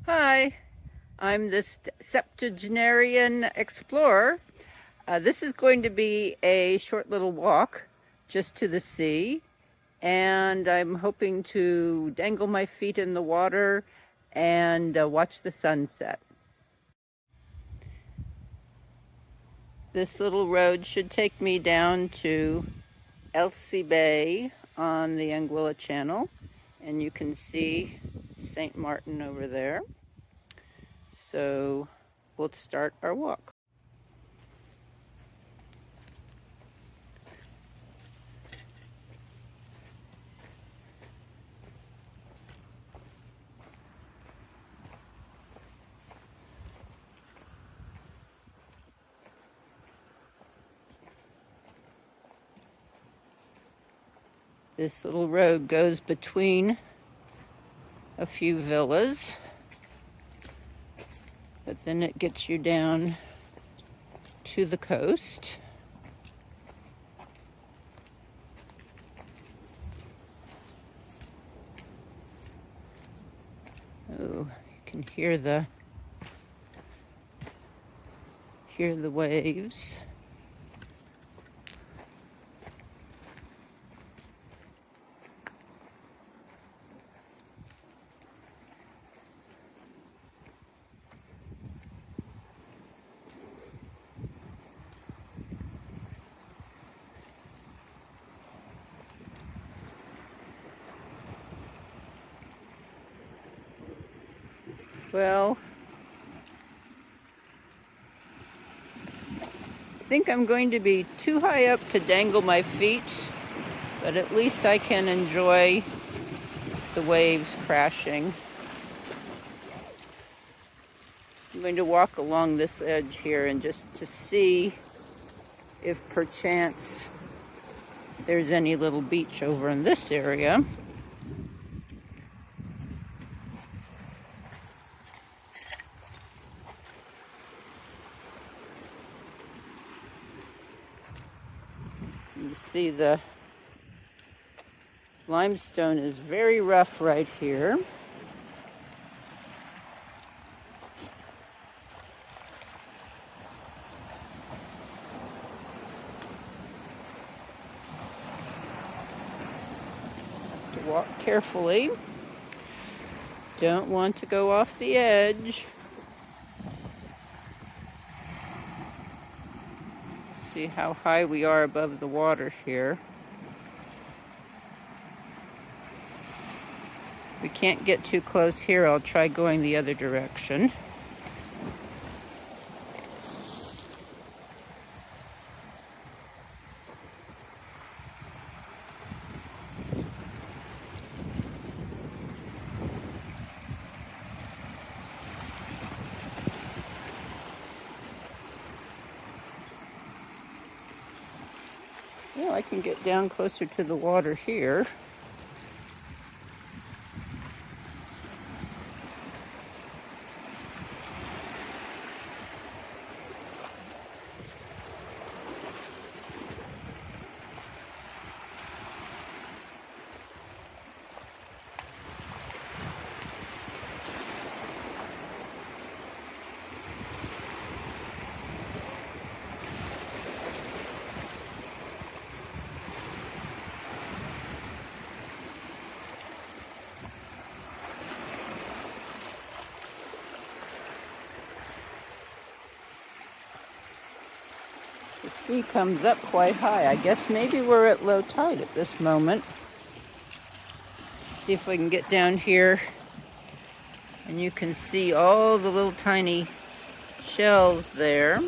Hi, I'm this septuagenarian explorer. This is going to be a short little walk just to the sea, and I'm hoping to dangle my feet in the water and watch the sunset. This little road should take me down to Elsie Bay on the Anguilla Channel, and you can see St. Martin over there. So we'll start our walk. This little road goes between a few villas, but then it gets you down to the coast. Oh, you can hear the waves. Well, I think I'm going to be too high up to dangle my feet, but at least I can enjoy the waves crashing. I'm going to walk along this edge here and just to see if perchance there's any little beach over in this area. You see the limestone is very rough right here. Have to walk carefully. Don't want to go off the edge. See how high we are above the water here. If we can't get too close here, I'll try going the other direction. Well, I can get down closer to the water here. The sea comes up quite high. I guess maybe we're at low tide at this moment. See if we can get down here and you can see all the little tiny shells there.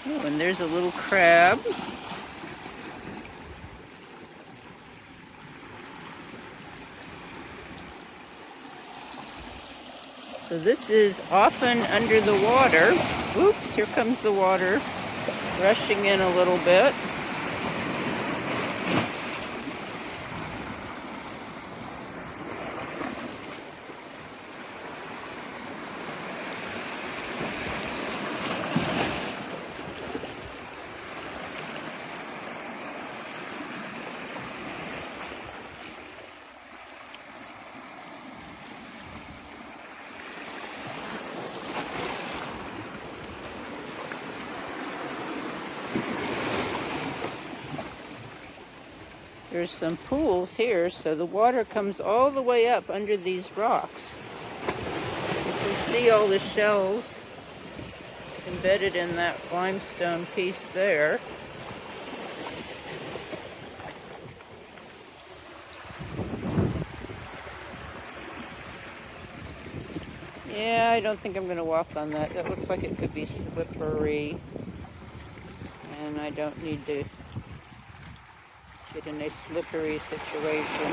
Oh, and there's a little crab. So this is often under the water. Oops, here comes the water rushing in a little bit. There's some pools here, so the water comes all the way up under these rocks. You can see all the shells embedded in that limestone piece there. Yeah, I don't think I'm going to walk on that. That looks like it could be slippery. And I don't need to get in a slippery situation.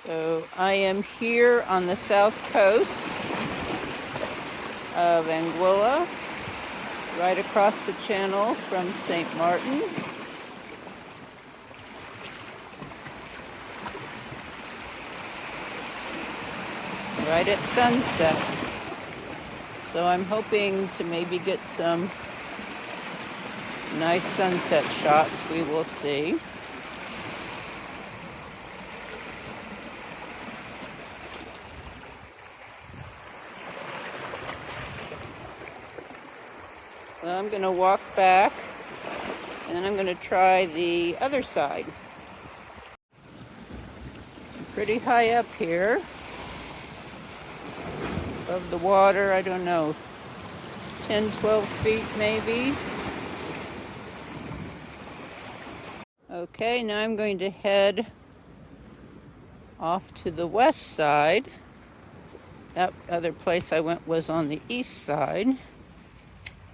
So I am here on the south coast of Anguilla, right across the channel from St. Martin. Right at sunset. So I'm hoping to maybe get some nice sunset shots. We will see. Well, I'm going to walk back, and then I'm going to try the other side. Pretty high up here, above the water, I don't know, 10, 12 feet maybe. Okay, now I'm going to head off to the west side. That other place I went was on the east side.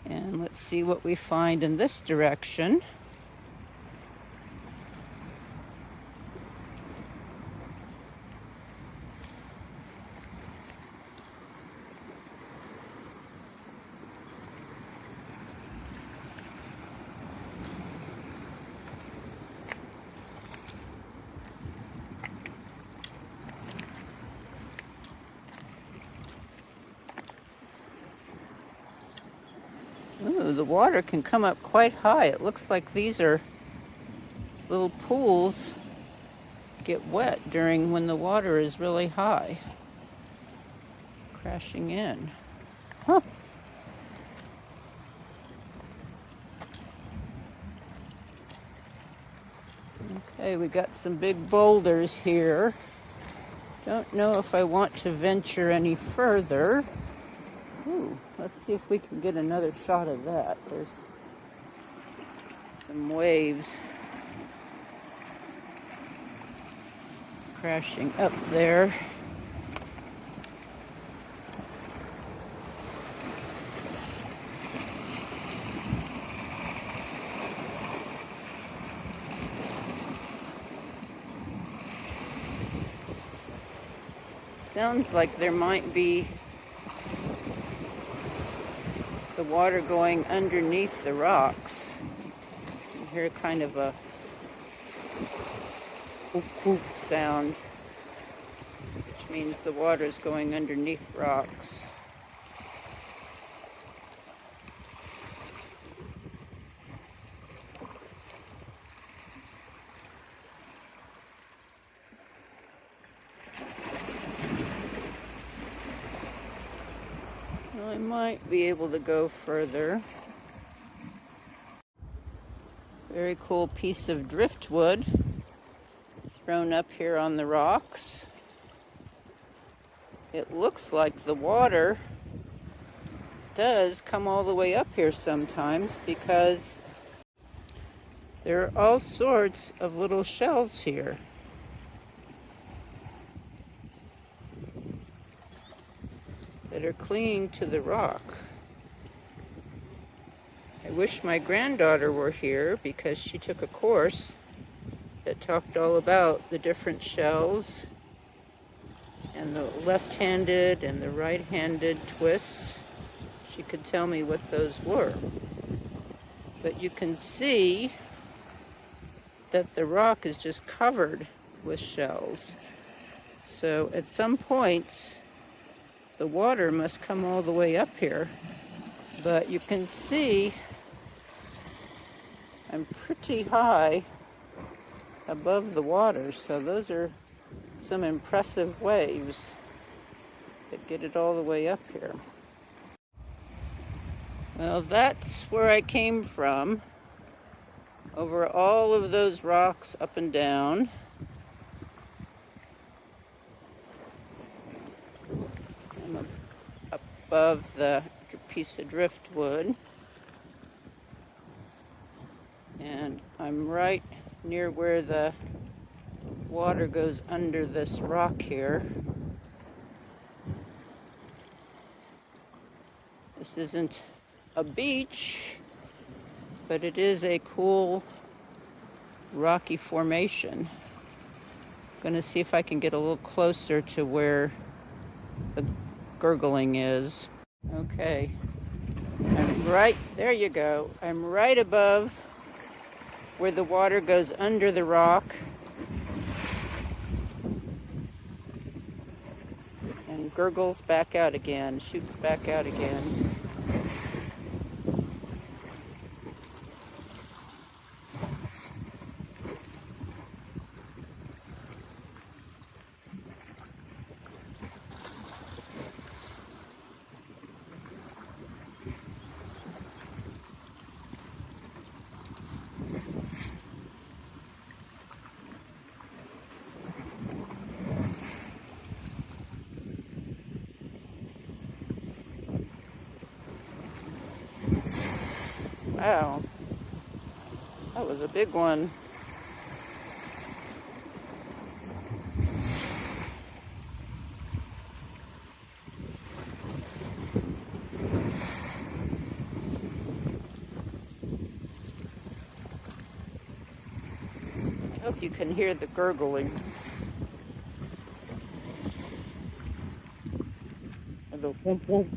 And let's see what we find in this direction. Ooh, the water can come up quite high. It looks like these are little pools get wet during when the water is really high, crashing in. Huh. Okay, we got some big boulders here. Don't know if I want to venture any further. Ooh, let's see if we can get another shot of that. There's some waves crashing up there. Sounds like there might be the water going underneath the rocks. You hear kind of a whoop whoop sound, which means the water is going underneath rocks. Well, I might be able to go further. Very cool piece of driftwood thrown up here on the rocks. It looks like the water does come all the way up here sometimes because there are all sorts of little shells here. That are clinging to the rock. I wish my granddaughter were here because she took a course that talked all about the different shells and the left-handed and the right-handed twists. She could tell me what those were. But you can see that the rock is just covered with shells. So at some points, the water must come all the way up here. But you can see I'm pretty high above the water, so those are some impressive waves that get it all the way up here. Well, that's where I came from, over all of those rocks up and down. I'm above the piece of driftwood, and I'm right near where the water goes under this rock here. This isn't a beach, but it is a cool rocky formation. I'm gonna see if I can get a little closer to where the gurgling is. Okay, I'm right, there you go. I'm right above where the water goes under the rock and gurgles back out again, shoots back out again. Wow, that was a big one. I hope you can hear the gurgling. And the whoomp whoomp.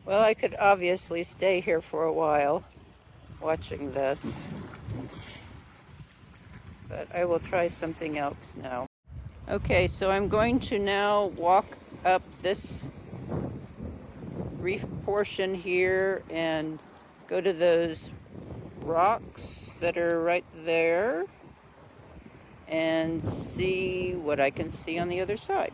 Well, I could obviously stay here for a while watching this, but I will try something else now. Okay, so I'm going to now walk up this reef portion here and go to those rocks that are right there and see what I can see on the other side.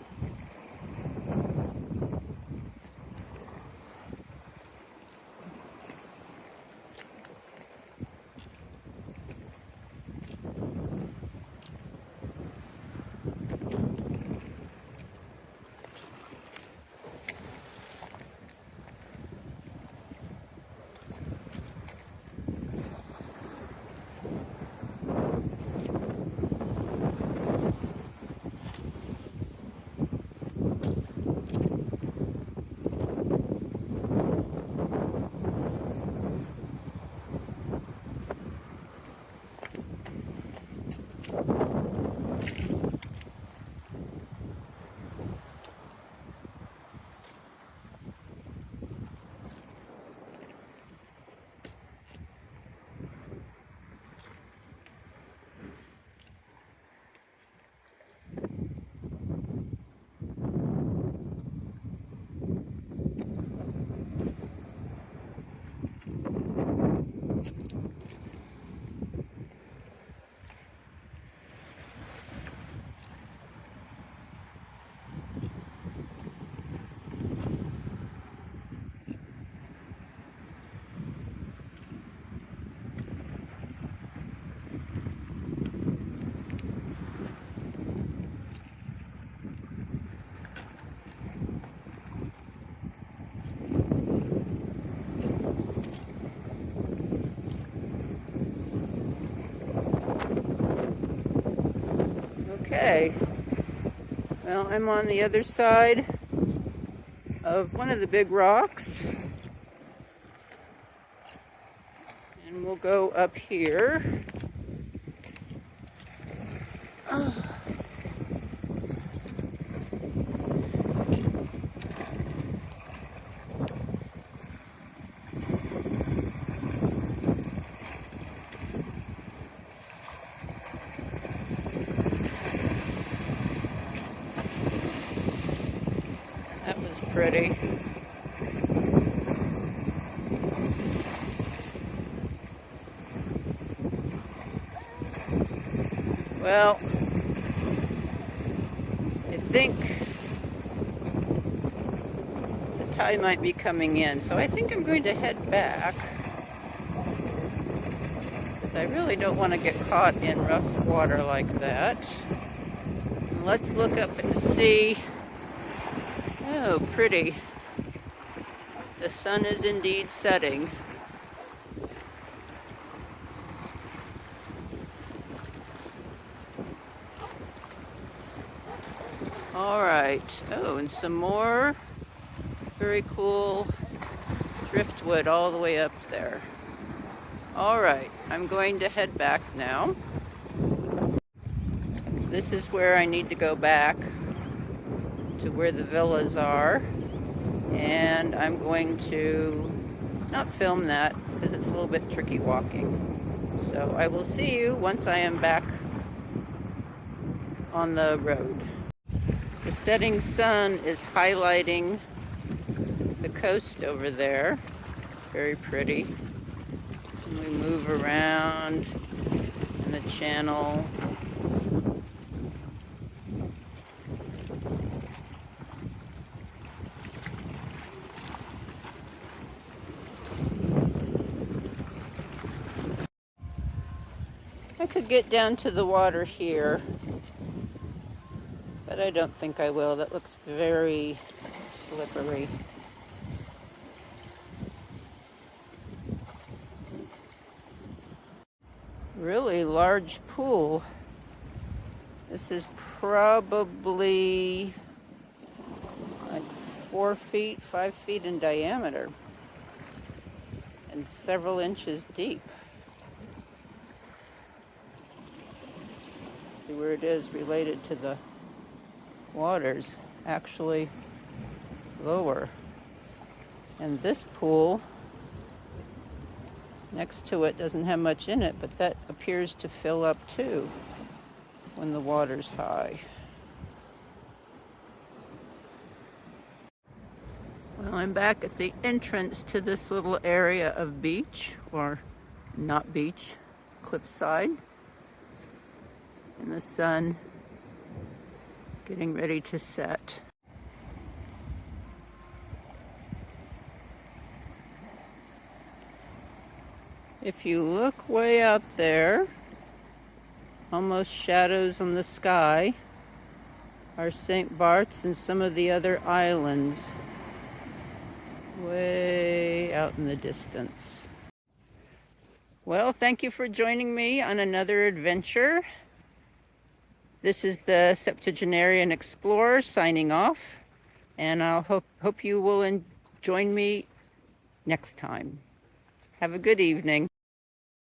Okay, well, I'm on the other side of one of the big rocks, and we'll go up here. That was pretty. Well, I think the tide might be coming in, so I think I'm going to head back, because I really don't want to get caught in rough water like that. And let's look up and see. Oh, pretty. The sun is indeed setting. All right. Oh, and some more very cool driftwood all the way up there. All right, I'm going to head back now. This is where I need to go back to where the villas are. And I'm going to not film that because it's a little bit tricky walking. So I will see you once I am back on the road. The setting sun is highlighting the coast over there. Very pretty. And we move around in the channel. I could get down to the water here, but I don't think I will. That looks very slippery. Really large pool. This is probably like 4 feet, 5 feet in diameter, and several inches deep. See where it is related to the waters, actually lower. And this pool next to it doesn't have much in it, but that appears to fill up too when the water's high. Well, I'm back at the entrance to this little area of beach, or not beach, cliffside. And the sun getting ready to set. If you look way out there, almost shadows on the sky, are St. Bart's and some of the other islands way out in the distance. Well, thank you for joining me on another adventure. This is the Septuagenarian Explorer signing off, and I'll hope you will join me next time. Have a good evening.